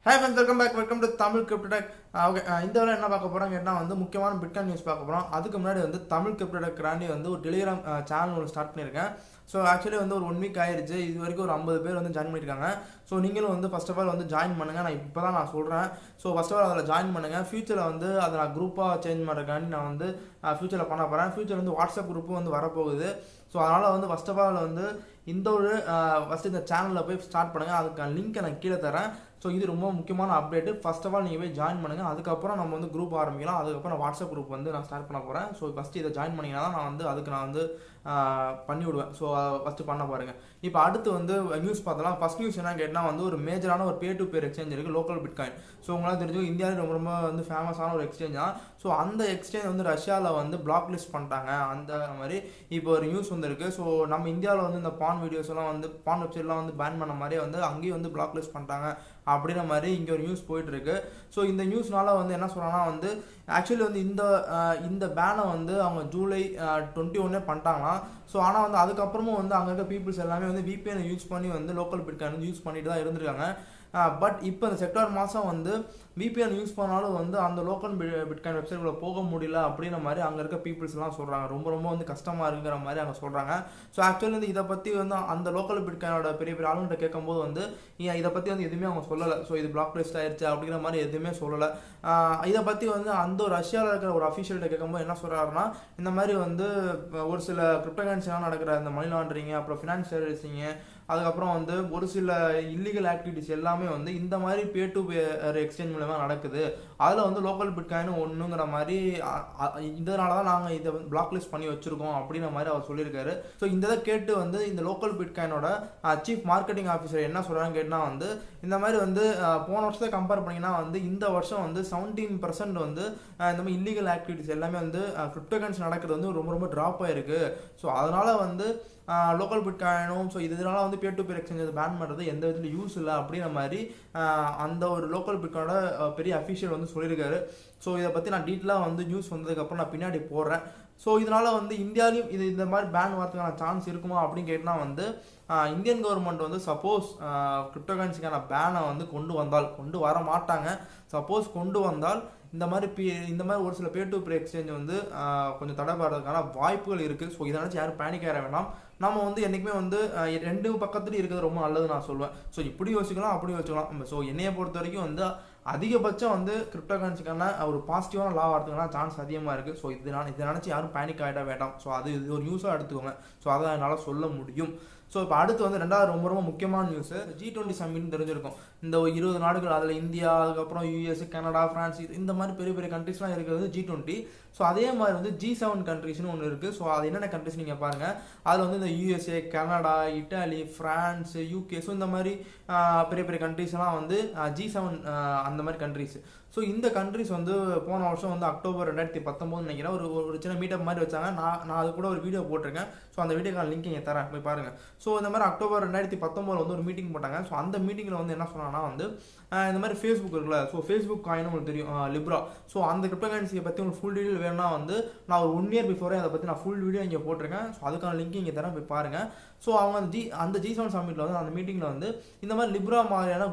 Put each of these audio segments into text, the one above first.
Hi friends, welcome to Tamil Crypto Tech. Okay, இந்த வேலை என்ன பார்க்க போகிறோம் கேட்டால் வந்து முக்கியமான பிட்காயின் நியூஸ் பார்க்க போகிறோம். அதுக்கு முன்னாடி வந்து தமிழ் கிரிப்டோ டெக்காண்டி வந்து ஒரு டெலிகிராம் சேனல் ஒன்று ஸ்டார்ட் பண்ணியிருக்கேன். ஸோ ஆக்சுவலி வந்து ஒரு 1 வீக் ஆயிடுச்சு. இது வரைக்கும் ஒரு 50 பேர் வந்து ஜாயின் பண்ணியிருக்காங்க. ஸோ நீங்களும் வந்து ஃபர்ஸ்ட் ஆஃப் ஆல் வந்து ஜாயின் பண்ணுங்கள். நான் இப்போ தான் சொல்கிறேன். ஸோ ஃபர்ஸ்ட் ஆஃப் ஆல் அதில் ஜாயின் பண்ணுங்கள். ஃபியூச்சரில் வந்து அதை நான் குரூப்பாக சேஞ்ச் பண்ணுறதுக்காண்டி நான் வந்து ஃபியூச்சரில் பண்ண போகிறேன். ஃபியூச்சர் வந்து வாட்ஸ்அப் குரூப்பும் வந்து வரப்போகுது. ஸோ அதனால் வந்து ஃபர்ஸ்ட் ஆஃப் ஆல் வந்து இந்த ஒரு ஃபஸ்ட்டு இந்த சேனலில் போய் ஸ்டார்ட் பண்ணுங்கள். அதுக்கான லிங்க்கை நான் கீழே தரேன். ஸோ இது ரொம்ப முக்கியமான அப்டேட்டு. ஃபர்ஸ்ட் ஆஃப் ஆல் நீங்கள் போய் ஜாயின் பண்ணுங்கள். அதுக்கப்புறம் நம்ம வந்து குரூப் ஆரம்பிக்கலாம். அதுக்கப்புறம் வாட்ஸ்அப் குரூப் வந்து நான் ஸ்டார்ட் பண்ண போகிறேன். ஸோ ஃபஸ்ட்டு இதை ஜாயின் பண்ணிங்கன்னா தான் நான் வந்து பண்ணி விடுவேன். ஸோ ஃபஸ்ட்டு பண்ண பாருங்கள். இப்போ அடுத்து வந்து நியூஸ் பார்த்தலாம். ஃபஸ்ட் நியூஸ் என்ன கேட்டால் வந்து ஒரு மேஜரான ஒரு பேர் டு பேர் எக்ஸ்சேஞ்ச் இருக்குது, லோக்கல் பிட்காயின். ஸோ உங்களால் தெரிஞ்சு இந்தியாவில் ரொம்ப ரொம்ப வந்து ஃபேமஸான ஒரு எக்ஸ்சேஞ்ச் தான். ஸோ அந்த எக்ஸ்சேஞ்ச் வந்து ரஷ்யாவில் வந்து பிளாக் லிஸ்ட் பண்ணிட்டாங்க. அந்த மாதிரி இப்போ ஒரு நியூஸ் வந்துருக்கு. ஸோ நம்ம இந்தியாவில் வந்து இந்த பான் வீடியோஸ் எல்லாம் வந்து பான் வெப்சைட்லாம் வந்து பேன் பண்ண மாதிரி வந்து அங்கேயும் வந்து பிளாக் லிஸ்ட் பண்ணிட்டாங்க அப்படின்ற மாதிரி இங்கே ஒரு நியூஸ் போயிட்டுருக்கு. ஸோ இந்த நியூஸ்னால வந்து என்ன சொல்கிறாங்கன்னா வந்து ஆக்சுவலி வந்து இந்த பேனை வந்து அவங்க ஜூலை 21 பண்ணிட்டாங்களாம். ஸோ ஆனால் வந்து அதுக்கப்புறமும் வந்து அங்கே இருக்க பீப்புள்ஸ் எல்லாமே வந்து VPN யூஸ் பண்ணி வந்து லோக்கல் பிட்காயின் வந்து யூஸ் பண்ணிட்டு தான் இருந்திருக்காங்க. பட் இப்போ இந்த செப்டம்பர் மாதம் வந்து VPN யூஸ் பண்ணாலும் வந்து அந்த லோக்கல் பிட்காயின் வெப்சைட்குள்ளே போக முடியல அப்படின்ற மாதிரி அங்கே இருக்க பீப்புள்ஸ்லாம் சொல்கிறாங்க. ரொம்ப ரொம்ப வந்து கஷ்டமாக இருக்குங்கிற மாதிரி அங்கே சொல்கிறாங்க. ஸோ ஆக்சுவலி வந்து இதை பற்றி வந்து அந்த லோக்கல் பிட்காயினோட பெரிய பெரிய ஆளுங்கிட்ட கேட்கும்போது வந்து இதை பற்றி வந்து எதுவுமே அவங்க சொல்லலை. ஸோ இது பிளாக் லிஸ்ட் ஆயிடுச்சு அப்படிங்கிற மாதிரி எதுவுமே சொல்லலை. இதை பற்றி வந்து அந்த ரஷ்யாவில் இருக்கிற ஒரு அஃபிஷியல்கிட்ட கேட்கும்போது என்ன சொல்கிறாருன்னா, இந்த மாதிரி வந்து ஒரு சில கிரிப்டோகரன்சிலாம் நடக்கிற இந்த மணி லாண்டரிங்கு, அப்புறம் ஃபினான்ஸ் சர்வீசிங்கு, அதுக்கப்புறம் வந்து ஒரு சில இல்லீகல் ஆக்டிவிட்டிஸ் எல்லாமே வந்து இந்த மாதிரி பே டு பேர் எக்ஸ்சேஞ்ச் மூலமாக நடக்குது. அதில் வந்து லோக்கல் பிட்காயின் ஒன்றுங்கிற மாதிரி இதனால தான் நாங்கள் இதை பிளாக் லிஸ்ட் பண்ணி வச்சுருக்கோம் அப்படின்ற மாதிரி அவர் சொல்லியிருக்காரு. ஸோ இந்த இதை கேட்டு வந்து இந்த லோக்கல் பிட்காயினோட சீஃப் மார்க்கெட்டிங் ஆஃபீஸர் என்ன சொல்கிறான்னு கேட்டால் வந்து இந்த மாதிரி வந்து போன வருஷத்தை கம்பேர் பண்ணிங்கன்னா வந்து இந்த வருஷம் வந்து 17% வந்து இந்த மாதிரி இல்லீகல் ஆக்டிவிட்டிஸ் எல்லாமே வந்து கிரிப்டோகரன்சி நடக்கிறது வந்து ரொம்ப ரொம்ப ட்ராப் ஆயிருக்கு. ஸோ அதனால் வந்து லோக்கல் பிட்காயினும் ஸோ இதனால வந்து பேர் டு பேர் எக்ஸ்சேஞ்ச் பேன் பண்ணுறது எந்த விதத்தில் யூஸ் இல்லை அப்படின்ற மாதிரி அந்த ஒரு லோக்கல் பிட்காயினோட பெரிய அஃபிஷியல் வந்து சொல்லியிருக்காரு. ஸோ இதை பற்றி நான் டீட்டெயிலாக வந்து நியூஸ் வந்ததுக்கப்புறம் நான் பின்னாடி போடுறேன். ஸோ இதனால் வந்து இந்தியாவிலையும் இந்த மாதிரி பேன் வரதுக்கான சான்ஸ் இருக்குமா அப்படின்னு கேட்டால் வந்து இந்தியன் கவர்மெண்ட் வந்து சப்போஸ் கிரிப்டோகரன்சிக்கான பேனை வந்து கொண்டு வர மாட்டாங்க. சப்போஸ் கொண்டு வந்தால் இந்த மாதிரி ஒரு சில பேர் டு பேர் எக்ஸ்சேஞ்ச் வந்து கொஞ்சம் தடைப்படுறதுக்கான வாய்ப்புகள் இருக்குது. ஸோ இதை நினச்சி யாரும் பேனிக் ஆக வேண்டாம். நம்ம வந்து என்றைக்குமே வந்து ரெண்டு பக்கத்துலையும் இருக்கிறது ரொம்ப நல்லது நான் சொல்லுவேன். ஸோ இப்படி யோசிக்கலாம் அப்படி யோசிக்கலாம். ஸோ என்னையை பொறுத்த வரைக்கும் வந்து அதிகபட்சம் வந்து கிரிப்டோகரன்சிக்கான ஒரு பாசிட்டிவான லா வரதுக்கான சான்ஸ் அதிகமாக இருக்குது. ஸோ இதை நினச்சி யாரும் பேனிக் ஆகிட வேண்டாம். ஸோ இது ஒரு நியூஸாக எடுத்துக்கோங்க. ஸோ அதை என்னால் சொல்ல முடியும். ஸோ இப்போ அடுத்து வந்து ரெண்டாவது ரொம்ப ரொம்ப முக்கியமான நியூஸு G20 சம்மிட்னு தெரிஞ்சிருக்கும். இந்த 20 நாடுகள், அதில் இந்தியா, அதுக்கப்புறம் US, கனடா, ஃப்ரான்ஸ், இந்த மாதிரி பெரிய பெரிய கண்ட்ரிஸ்லாம் இருக்கிறது G20. ஸோ அதே மாதிரி வந்து G7 கண்ட்ரிஸ்னு ஒன்று இருக்குது. ஸோ அது என்னென்ன கண்ட்ரிஸ் நீங்கள் பாருங்கள். அதில் வந்து இந்த USA, Canada, Italy, France, UK, so இந்த மாதிரி பெரிய பெரிய கண்ட்ரிஸ்லாம் வந்து G7 அந்த மாதிரி கண்ட்ரிஸ். ஸோ இந்த கண்ட்ரிஸ் வந்து போன வருஷம் வந்து அக்டோபர் 2019 நினைக்கிறேன் ஒரு சின்ன மீட்டப் மாதிரி வச்சாங்க. நான் அது கூட ஒரு வீடியோ போட்டிருக்கேன். ஸோ அந்த வீடியோக்கான லிங்க் இங்கே தரேன், போய் பாருங்கள். ஸோ இந்த மாதிரி அக்டோபர் 2019 வந்து ஒரு மீட்டிங் போட்டாங்க. ஸோ அந்த மீட்டிங்கில் வந்து என்ன சொன்னாங்கன்னா வந்து இந்த மாதிரி ஃபேஸ்புக் இருக்குல்ல, ஸோ ஃபேஸ்புக் காயின் உங்களுக்கு தெரியும், லிப்ரா. ஸோ அந்த கிரிப்டோகரன்சியை பற்றி உங்களுக்கு ஃபுல் டீட்டெயில் வேணும்னா வந்து நான் ஒரு 1 இயர் பிஃபோரே அதை பற்றி நான் ஃபுல் வீடியோ இங்கே போட்டிருக்கேன். ஸோ அதுக்கான லிங்க் இங்கே தரேன், போய் பாருங்கள். ஸோ அவங்க அந்த G7 சம்மிட்டில் வந்து அந்த மீட்டிங்கில் வந்து இந்த மாதிரி லிப்ரா மாதிரியான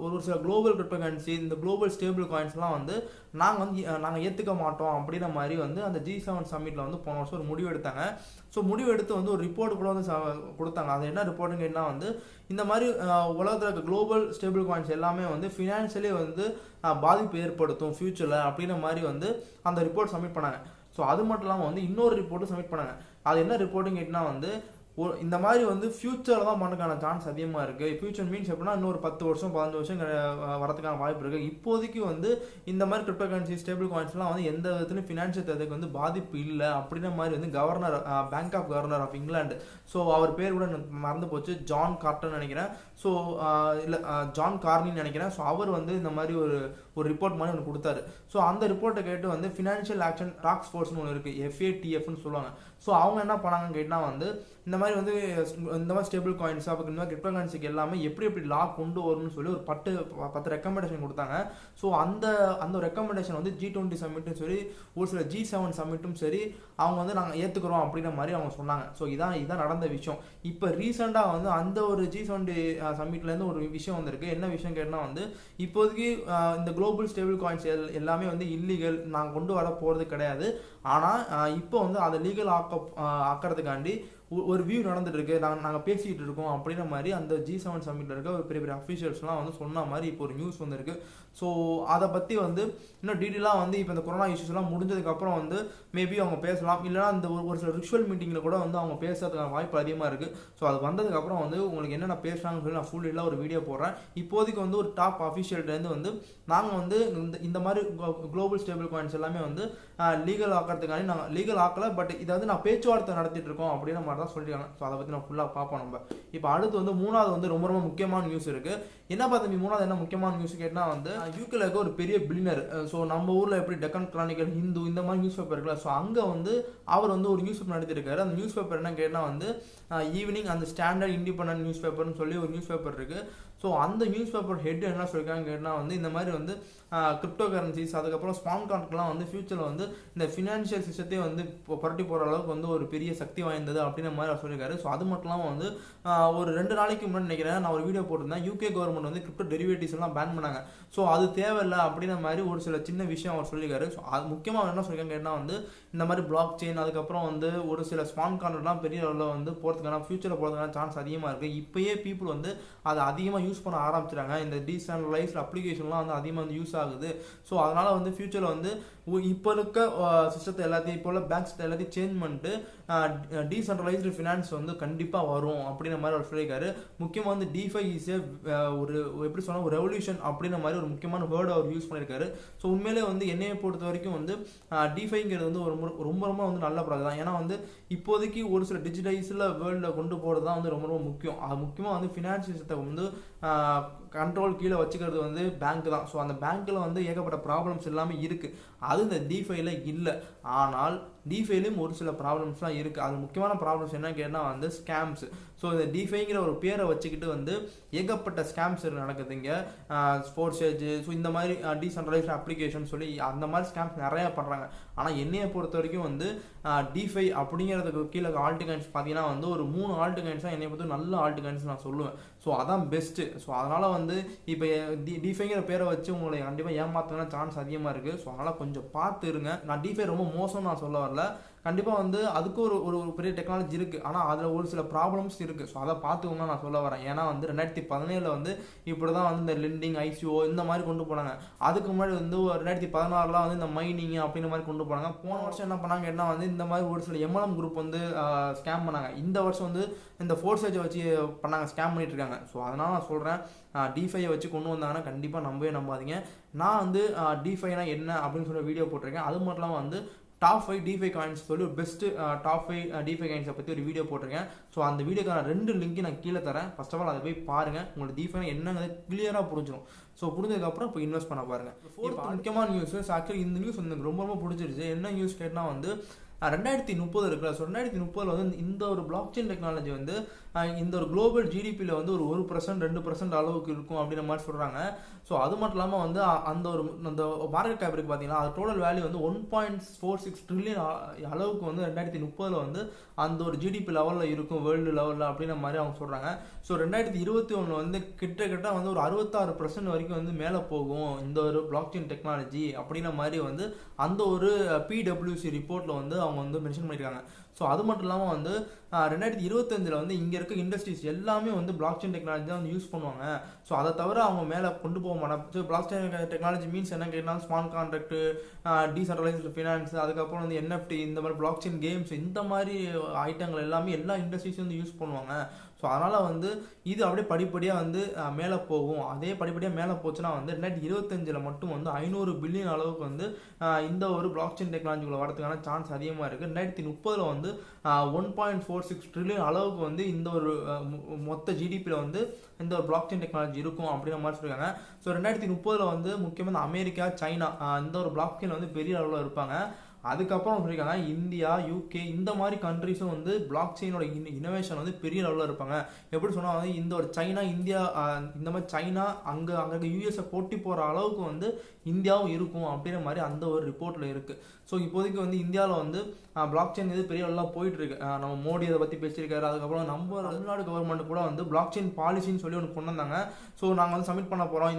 ஒரு சில குளோபல் கிரிப்டோகரன்சி, இந்த குளோபல் ஸ்டேபிள் காயின்ஸ்லாம் வந்து நாங்கள் ஏற்றுக்க மாட்டோம் அப்படின்ற மாதிரி வந்து அந்த G7 சம்மிட்டில் வந்து போன வருஷம் ஒரு முடிவு எடுத்தாங்க. ஸோ முடிவு எடுத்து வந்து ஒரு ரிப்போர்ட் கூட வந்து கொடுத்தாங்க. அது என்ன ரிப்போர்ட்டுன்னு கேட்டால் வந்து இந்த மாதிரி உலகத்தில் இருக்க குளோபல் ஸ்டேபிள் காயின்ஸ் எல்லாமே வந்து ஃபினான்ஷியலி வந்து பாதிப்பு ஏற்படுத்தும் ஃபியூச்சரில் அப்படின்ற மாதிரி வந்து அந்த ரிப்போர்ட் சப்மிட் பண்ணாங்க. ஸோ அது மட்டும் இல்லாமல் வந்து இன்னொரு ரிப்போர்ட்டும் சப்மிட் பண்ணாங்க. அது என்ன ரிப்போர்ட்டுன்னு கேட்டால் வந்து இந்த மாதிரி வந்து ஃபியூச்சரில் தான் பண்ணுறதுக்கான சான்ஸ் அதிகமாக இருக்குது. ஃபியூச்சர் மீன்ஸ் எப்படின்னா இன்னொரு 10 வருஷம் 15 வருஷம் வரதுக்கான வாய்ப்பு இருக்குது. இப்போதைக்கு வந்து இந்த மாதிரி கிரிப்டோகரன்சி ஸ்டேபிள் காயின்ஸ்லாம் வந்து எந்த விதத்துலையும் ஃபினான்ஷியல் தேவைக்கு வந்து பாதிப்பு இல்லை அப்படின்ற மாதிரி வந்து bank of governor of England, so அவர் பேர் கூட மறந்து போச்சு, ஜான் கார்டன் நினைக்கிறேன். ஸோ இல்லை ஜான் கார்னின்னு நினைக்கிறேன். ஸோ அவர் வந்து இந்த மாதிரி ஒரு ரிப்போர்ட் மாதிரி ஒன்று கொடுத்தாரு. ஸோ அந்த ரிப்போர்ட்டை கேட்டு வந்து ஃபினான்ஷியல் ஆக்ஷன் டாஸ்க் ஃபோர்ஸ்னு ஒன்று இருக்குது, FATFன்னு சொல்லுவாங்க. ஸோ அவங்க என்ன பண்ணாங்கன்னு கேட்டால் வந்து இந்த மாதிரி வந்து இந்த மாதிரி ஸ்டேபிள் காயின்ஸ் அப்புறம் இந்த மாதிரி கிரிப்டோ கரன்சிக்கு எல்லாமே எப்படி லா கொண்டு வரணும்னு சொல்லி ஒரு 10 ரெக்கமெண்டேஷன் கொடுத்தாங்க. ஸோ அந்த ரெக்கமெண்டேஷன் வந்து G20 சம்மிட்டும் சரி ஒரு சில G7 சம்மிட்டும் சரி அவங்க வந்து நாங்கள் ஏற்றுக்கிறோம் அப்படின்ற மாதிரி அவங்க சொன்னாங்க. ஸோ இதான் நடந்த விஷயம். இப்போ ரீசெண்டாக வந்து அந்த ஒரு G20 சம்மிட்லேருந்து ஒரு விஷயம் வந்திருக்கு. என்ன விஷயம் கேட்டால் வந்து இப்போதைக்கு இந்த குளோபல் ஸ்டேபிள் காயின்ஸ் எல்லாமே வந்து இல்லீகல், நாங்கள் கொண்டு வர போகிறது கிடையாது. ஆனால் இப்போ வந்து அதை லீகல் ஆக்கிறதுக்காண்டி ஒரு வியூ நடந்துட்டு இருக்கு, நாங்கள் பேசிக்கிட்டு இருக்கோம் அப்படின்ற மாதிரி அந்த G7 சம்மிட்ல இருக்க ஒரு பெரிய அஃபீஷியல்ஸ்லாம் வந்து சொன்ன மாதிரி இப்போ ஒரு நியூஸ் வந்திருக்கு. ஸோ அதை பற்றி வந்து இன்னும் டீட்டெயிலாக வந்து இப்போ இந்த கொரோனா இஷ்யூஸ்லாம் முடிஞ்சதுக்கப்புறம் வந்து மேபி அவங்க பேசலாம், இல்லைனா இந்த ஒரு சில ரிச்சுவல் மீட்டிங்கில் கூட வந்து அவங்க பேசுறதுக்கான வாய்ப்பு அதிகமாக இருக்குது. ஸோ அது வந்ததுக்கப்புறம் வந்து உங்களுக்கு என்னென்ன பேசுகிறாங்கன்னு சொல்லி நான் ஃபுல் டீலாக ஒரு வீடியோ போடுறேன். இப்போதைக்கு வந்து ஒரு டாப் அஃபீஷியல்லேருந்து வந்து நாங்கள் வந்து இந்த மாதிரி குளோபல் ஸ்டேபிள் காயின்ஸ் எல்லாமே வந்து லீகல் ஆக்கிறதுக்காண்டி நாங்கள் லீகல் ஆக்கலை, பட் இதை வந்து நான் பேச்சுவார்த்தை நடத்திட்டு இருக்கோம் அப்படின்ற மாதிரி தான் சொல்லியிருக்காங்க. ஸோ அதை பற்றி நான் ஃபுல்லாக பார்ப்போம் நம்ம. இப்போ அடுத்து வந்து மூணாவது வந்து ரொம்ப முக்கியமான நியூஸ் இருக்குது. என்ன பார்த்தீங்க மூணாவது என்ன முக்கியமான நியூஸ் கேட்டால் வந்து யூகேல இருக்க ஒரு பெரிய பில்லியனர். ஸோ நம்ம ஊரில் எப்படி டெக்கன் கிரானிக்கல், ஹிந்து இந்த மாதிரி நியூஸ் பேப்பர் இருக்குல்ல, ஸோ அங்கே வந்து அவர் வந்து ஒரு நியூஸ் பேப்பர் நடத்திருக்காரு. அந்த நியூஸ் பேப்பர் என்ன கேட்டால் வந்து ஈவினிங் அந்த ஸ்டாண்டர்ட் இண்டிபெண்டன்ட் நியூஸ் பேப்பர்னு சொல்லி ஒரு நியூஸ் பேப்பர் இருக்குது. ஸோ அந்த நியூஸ் பேப்பர் ஹெட் என்ன சொல்லியிருக்காங்க கேட்டால் வந்து இந்த மாதிரி வந்து கிரிப்டோ கரன்சிஸ் அதுக்கப்புறம் ஸ்மார்ட் கான்ட்ராக்ட்லாம் வந்து ஃபியூச்சரில் வந்து இந்த ஃபினான்ஷியல் சிஸ்டத்தையே வந்து புரட்டி போகிற அளவுக்கு வந்து ஒரு பெரிய சக்தி வாய்ந்தது அப்படின்ற மாதிரி அவர் சொல்லியிருக்காரு. ஸோ அது மட்டும் இல்லாமல் வந்து ஒரு 2 நாளைக்கு முன்னாடி நினைக்கிறேன் நான் ஒரு வீடியோ போட்டிருந்தேன், யூகே கவர்மெண்ட் வந்து கிரிப்டோ டெரிவேட்டிவ்ஸ் எல்லாம் பேன் பண்ணாங்க. ஸோ அது தேவையில்லை அப்படின்ற மாதிரி ஒரு சில சின்ன விஷயம் அவர் சொல்லியிருக்காரு. ஸோ அது முக்கியமாக என்ன சொல்லியிருக்காங்க கேட்டால் வந்து இந்த மாதிரி பிளாக் செயின் அதுக்கப்புறம் வந்து ஒரு சில ஸ்மார்ட் கான்ட்ராக்ட்லாம் பெரிய அளவில் வந்து போகிறதுக்கான ஃபியூச்சரில் போகிறதுக்கான சான்ஸ் அதிகமாக இருக்குது. இப்போயே பீப்புள் வந்து அதை அதிகமாக யூஸ் பண்ண ஆரம்பிச்சிட்டாங்க. இந்த டீசென்ட்ரலைஸ்ட் அப்ளிகேஷன்லாம் வந்து அதிகமாக வந்து யூஸ் ஆகுது. ஸோ அதனால் வந்து ஃபியூச்சரில் வந்து இப்போ இருக்க சிஸ்டத்தை எல்லாத்தையும் இப்போ உள்ள பேங்க்ஸ் எல்லாத்தையும் சேஞ்ச் பண்ணிட்டு டீசென்ட்ரலைஸ்டு ஃபினான்ஸ் வந்து கண்டிப்பாக வரும் அப்படின்ற மாதிரி அவர் சொல்லியிருக்காரு. முக்கியமாக வந்து டிஃபை இஸ் ஒரு எப்படி சொன்னால் ஒரு ரெவல்யூஷன் அப்படின்ற மாதிரி ஒரு முக்கியமான வேர்டு அவர் யூஸ் பண்ணியிருக்காரு. ஸோ உண்மையிலே வந்து என்னையை பொறுத்த வரைக்கும் வந்து டிஃபைங்கிறது வந்து ரொம்ப வந்து நல்ல ப்ராஜெக்ட் தான். ஏன்னா வந்து இப்போதைக்கு ஒரு சில டிஜிட்டலைஸில் வேர்ல்டில் கொண்டு போகிறது தான் வந்து ரொம்ப முக்கியம். அது முக்கியமாக வந்து ஃபினான்ஸ் சிஸ்டத்தை வந்து கண்ட்ரோல் கீழே வச்சுக்கிறது வந்து பேங்க் தான். ஸோ அந்த பேங்க்கில் வந்து ஏகப்பட்ட ப்ராப்ளம்ஸ் எல்லாமே இருக்குது. அது இந்த டிஃபைல இல்லை. ஆனால் டிஃபைலையும் ஒரு சில ப்ராப்ளம்ஸ்லாம் இருக்குது. அது முக்கியமான ப்ராப்ளம்ஸ் என்ன கேட்டால் வந்து ஸ்கேம்ஸ். ஸோ இந்த டிஃபைங்கிற ஒரு பேரை வச்சுக்கிட்டு வந்து ஏகப்பட்ட ஸ்கேம்ஸ் நடக்குது இங்கே. ஸ்போர்ட்ஸேஜ் ஸோ இந்த மாதிரி டீசென்ட்ரலைஸ்ட் அப்ளிகேஷன் சொல்லி அந்த மாதிரி ஸ்கேம்ஸ் நிறையா பண்ணுறாங்க. ஆனால் என்னையை பொறுத்த வரைக்கும் வந்து டிஃபை அப்படிங்கிறதுக்கு கீழே ஆல்ட் காயின்ஸ் பார்த்தீங்கன்னா வந்து ஒரு 3 ஆல்ட் காயின்ஸ் தான் என்னை பொறுத்த நல்ல ஆல்ட் காயின்ஸ் நான் சொல்லுவேன். ஸோ அதான் பெஸ்ட்டு. ஸோ அதனால் வந்து இப்போ டிஃபைங்கிற பேரை வச்சு உங்களை கண்டிப்பாக ஏமாற்றுன சான்ஸ் அதிகமாக இருக்குது. ஸோ அதனால் கொஞ்சம் பார்த்து இருங்க. நான் டிஃபை ரொம்ப மோசம் நான் சொல்ல வரல, கண்டிப்பாக வந்து அதுக்கு ஒரு பெரிய டெக்னாலஜி இருக்குது. ஆனால் அதில் ஒரு சில ப்ராப்ளம்ஸ் இருக்குது. ஸோ அதை பார்த்துக்கோங்க நான் சொல்ல வரேன். ஏன்னா வந்து 2017 வந்து இப்படி தான் வந்து இந்த லெண்டிங் ஐசிஓ இந்த மாதிரி கொண்டு போனாங்க. அதுக்கு முன்னாடி வந்து 2016 வந்து இந்த மைனிங் அப்படின்ற மாதிரி கொண்டு போனாங்க. போன வருஷம் என்ன பண்ணாங்க என்ன வந்து இந்த மாதிரி ஒரு சில MLM குரூப் வந்து ஸ்கேம் பண்ணாங்க. இந்த வருஷம் வந்து இந்த ஃபோர்ஸேஜை வச்சு பண்ணாங்க, ஸ்கேம் பண்ணிட்டு இருக்காங்க. ஸோ அதனால் நான் சொல்கிறேன் டிஃபையை வச்சு கொண்டு வந்தாங்கன்னா கண்டிப்பாக நம்பாதீங்க. நான் வந்து டிஃபைனா என்ன அப்படின்னு சொல்லி வீடியோ போட்டிருக்கேன். அது மட்டும் இல்லாமல் வந்து டாப் 5 டிஃபை காயின்ஸ் சொல்லி ஒரு பெஸ்ட்டு டாப் 5 டிஃபை காயின்ஸை பற்றி ஒரு வீடியோ போட்டிருக்கேன். ஸோ அந்த வீடியோக்கான 2 லிங்க்கு நான் கீழே தரேன். ஃபர்ஸ்ட் ஆஃப் ஆல் அதை போய் பாருங்கள். உங்களுக்கு டிஃபைனா என்னங்கிறது கிளியராக புரிஞ்சிடும். ஸோ புரிஞ்சதுக்கப்புறம் இப்போ இன்வெஸ்ட் பண்ண பாருங்கள். இப்போ முக்கியமான நியூஸ் ஆக்சுவலி இந்த நியூஸ் வந்து எனக்கு ரொம்ப பிடிச்சிருச்சு. என்ன நியூஸ் கேட்டால் வந்து 2030 இருக்குல்ல. ஸோ 2030 வந்து இந்த ஒரு பிளாக் செயின் டெக்னாலஜி வந்து இந்த ஒரு குளோபல் ஜிடிபியில் வந்து ஒரு 1% 2% அளவுக்கு இருக்கும் அப்படின்ற மாதிரி சொல்கிறாங்க. ஸோ அது மட்டும் இல்லாமல் வந்து அந்த மார்க்கெட் கேப் இருக்குது பார்த்தீங்கன்னா அது டோட்டல் வேல்யூ வந்து 1.46 ட்ரில்லியன் அளவுக்கு வந்து 2030 வந்து அந்த ஒரு ஜிடிபி லெவலில் இருக்கும் வேர்ல்டு லெவலில் அப்படின்ற மாதிரி அவங்க சொல்கிறாங்க. ஸோ 2021 வந்து கிட்டத்தட்ட வந்து ஒரு 66% வரைக்கும் வந்து மேலே போகும் இந்த ஒரு பிளாக் செயின் டெக்னாலஜி அப்படின்ற மாதிரி வந்து அந்த ஒரு PwC ரிப்போர்ட்டில் வந்து அவங்க வந்து மென்ஷன் பண்ணியிருக்காங்க. ஸோ அது மட்டும் இல்லாமல் வந்து 2025 வந்து இங்கே இருக்க இண்டஸ்ட்ரீஸ் எல்லாமே வந்து பிளாக் செயின் டெக்னாலஜி தான் வந்து யூஸ் பண்ணுவாங்க. ஸோ அதை தவிர அவங்க மேலே கொண்டு போக மாட்டாங்க. So block chain technology means என்ன கேட்டால் ஸ்மார்ட் கான்ட்ராக்ட், டீசென்ட்ரலைஸ்டு ஃபினான்ஸ், அதுக்கப்புறம் வந்து NFT இந்த மாதிரி பிளாக் செயின் கேம்ஸ் இந்த மாதிரி ஐட்டங்கள் எல்லாமே எல்லா இண்டஸ்ட்ரீஸும் வந்து யூஸ் பண்ணுவாங்க. ஸோ அதனால் வந்து இது அப்படியே படிப்படியாக வந்து மேலே போகும். அதே படிப்படியாக மேலே போச்சுன்னா வந்து 2025 மட்டும் வந்து 500 பில்லியன் அளவுக்கு வந்து இந்த ஒரு பிளாக் செயின் டெக்னாலஜிக்குள்ள வரதுக்கான சான்ஸ் அதிகமாக இருக்குது. 2030 வந்து 1.46 ட்ரில்லியன் அளவுக்கு வந்து இந்த ஒரு மொத்த ஜிடிபியில் வந்து இந்த ஒரு பிளாக் செயின் டெக்னாலஜி இருக்கும் அப்படின்ற மாதிரி சொல்லியிருக்காங்க. ஸோ 2030 வந்து முக்கியமாக அமெரிக்கா, சைனா இந்த ஒரு பிளாக் செயின் வந்து பெரிய அளவில் இருப்பாங்க. அதுக்கப்புறம் சொல்லியிருக்காங்க இந்தியா, யூகே இந்த மாதிரி கண்ட்ரிஸும் வந்து பிளாக் செயினோட இனோவேஷன் வந்து பெரிய லெவலில் இருப்பாங்க. எப்படி சொன்னால் வந்து இந்த ஒரு சைனா, இந்தியா, இந்த மாதிரி சைனா அங்கே இருக்க யூஎஸை போட்டி போகிற அளவுக்கு வந்து இந்தியாவும் இருக்கும் அப்படின்ற மாதிரி அந்த ஒரு ரிப்போர்ட்டில் இருக்குது. ஸோ இப்போதைக்கு வந்து இந்தியாவில் வந்து பிளாக் செயின் இது பெரிய லெவலில் போயிட்டு இருக்கு. நம்ம மோடி அதை பற்றி பேசியிருக்காரு. அதுக்கப்புறம் நம்ம தமிழ்நாடு கவர்மெண்ட் கூட வந்து பிளாக் செயின் பாலிசின்னு சொல்லி ஒன்று கொண்டு வந்தாங்க. ஸோ நாங்கள் வந்து சப்மிட் பண்ண போகிறோம்,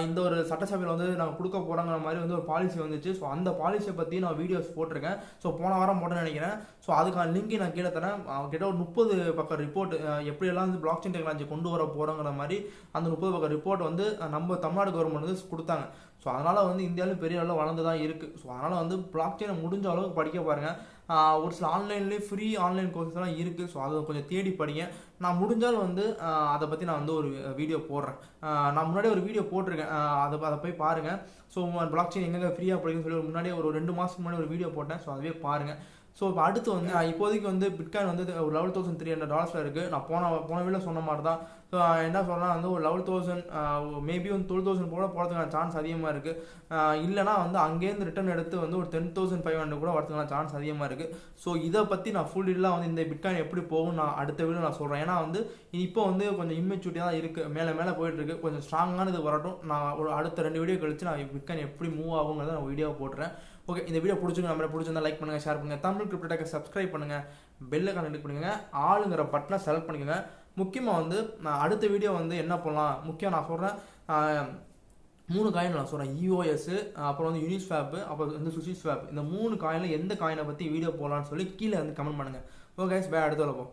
இந்த ஒரு சட்டசபையில் வந்து நாங்கள் கொடுக்க போகிறோங்கிற மாதிரி வந்து ஒரு பாலிசி வந்துச்சு. ஸோ அந்த பாலிசியை பற்றி நான் வீடியோஸ் போட்டிருக்கேன். ஸோ போன வாரம் போட்டேன்னு நினைக்கிறேன். ஸோ அதுக்கான லிங்க் நான் கீழே தரேன். கிட்ட ஒரு 30 பக்கம் ரிப்போர்ட் எப்படியெல்லாம் வந்து பிளாக் செயின் டெக்னாலஜி கொண்டு வர போகிறோங்கிற மாதிரி அந்த 30 பக்கம் ரிப்போர்ட் வந்து நம்ம தமிழ்நாடு கவர்மெண்ட் வந்து கொடுத்தாங்க. ஸோ அதனால் வந்து இந்தியாவிலும் பெரிய அளவில் வளர்ந்து தான் இருக்குது. ஸோ அதனால் வந்து பிளாக் செயினை முடிஞ்ச அளவுக்கு படிக்க பாருங்கள். ஒரு சில ஆன்லைன்லேயே ஃப்ரீ ஆன்லைன் கோர்சஸ்லாம் இருக்குது. ஸோ அதை கொஞ்சம் தேடி படிங்க. நான் முடிஞ்சால் வந்து அதை பற்றி நான் வந்து ஒரு வீடியோ போடுறேன். நான் முன்னாடியே ஒரு வீடியோ போட்டிருக்கேன், அதை போய் பாருங்கள். ஸோ பிளாக் செயின் எங்கே ஃப்ரீயாக படிக்குன்னு சொல்லி முன்னாடியே ஒரு 2 மாதத்துக்கு முன்னாடி ஒரு வீடியோ போட்டேன். ஸோ அதுவே பாருங்கள். ஸோ இப்போ அடுத்து வந்து இப்போதைக்கு வந்து பிட்காயின் வந்து ஒரு $11,300 இருக்குது. நான் போன வீடியோ சொன்ன மாதிரி தான். ஸோ என்ன சொல்கிறேன் வந்து ஒரு 11,000 மேபி வந்து 12,000 போல போகிறதுக்கான சான்ஸ் அதிகமாக இருக்குது. இல்லைனா வந்து அங்கேருந்து ரிட்டர்ன் எடுத்து வந்து ஒரு 10,500 கூட வரதுக்கான சான்ஸ் அதிகமாக இருக்குது. ஸோ இதை பற்றி நான் ஃபுல் டீலாக வந்து இந்த பிட்காயின் எப்படி போகும் நான் அடுத்த வீடியோ நான் சொல்கிறேன். ஏன்னா வந்து இப்போ வந்து கொஞ்சம் இம்மெச்சூரிட்டியாக தான் இருக்குது, மேலே போயிட்டுருக்கு. கொஞ்சம் ஸ்ட்ராங்கானது வரட்டும். நான் ஒரு அடுத்த 2 வீடியோ கழிச்சு நான் பிட்காயின் எப்படி மூவ் ஆகுங்கிறத நான் வீடியோவை போட்டுறேன். ஓகே, இந்த வீடியோ பிடிச்சிருந்தா லைக் பண்ணுங்கள், ஷேர் பண்ணுங்கள், தமிழ் கிரிப்டோ டெக்கை சப்ஸ்கிரைப் பண்ணுங்கள், பெல்லை கனெக்ட் பண்ணுங்கள், ஆளுங்கிற பட்டனை செலக்ட் பண்ணிக்கோங்க. முக்கியமாக வந்து நான் அடுத்த வீடியோ வந்து என்ன பண்ணலாம், முக்கியம் நான் சொல்கிறேன் 3 காயின் நான் சொல்கிறேன். EOS, அப்புறம் வந்து யூனிஸ்வாப், அப்புறம் வந்து சுஷிஸ்வாப். இந்த 3 காயினில் எந்த காயினை பற்றி வீடியோ போடலான்னு சொல்லி கீழே வந்து கமெண்ட் பண்ணுங்கள். ஓகே, பை, அடுத்த வரப்போம்.